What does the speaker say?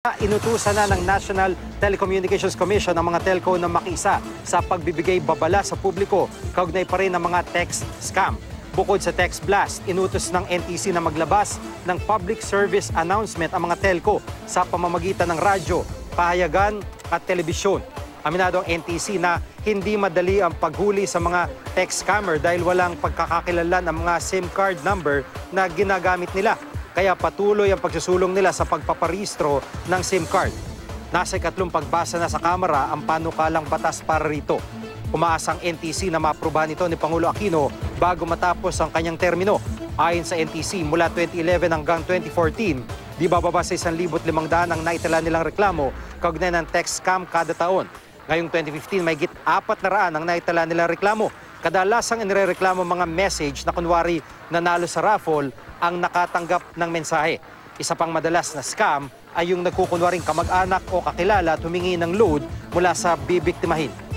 Inutusan na ng National Telecommunications Commission ang mga telco na makiisa sa pagbibigay babala sa publiko kaugnay pa rin ng mga text scam. Bukod sa text blast, inutos ng NTC na maglabas ng public service announcement ang mga telco sa pamamagitan ng radyo, pahayagan at telebisyon. Aminado ang NTC na hindi madali ang paghuli sa mga text scammer dahil walang pagkakakilanlan ng mga SIM card number na ginagamit nila. Kaya patuloy ang pagsusulong nila sa pagpaparehistro ng SIM card. Nasa ikatlong pagbasa na sa Kamara ang panukalang batas para rito. Umaasang NTC na maaprubahan ito ni Pangulo Aquino bago matapos ang kanyang termino. Ayon sa NTC, mula 2011 hanggang 2014, di bababa sa 1,500 ang naitala nilang reklamo kaugnay ng text scam kada taon. Ngayong 2015, may higit 400 ang naitala nilang reklamo. Kadalasang inirereklamo mga message na kunwari nanalo sa raffle ang nakatanggap ng mensahe. Isa pang madalas na scam ay yung nagkukunwaring kamag-anak o kakilala at humingi ng load mula sa bibiktimahin.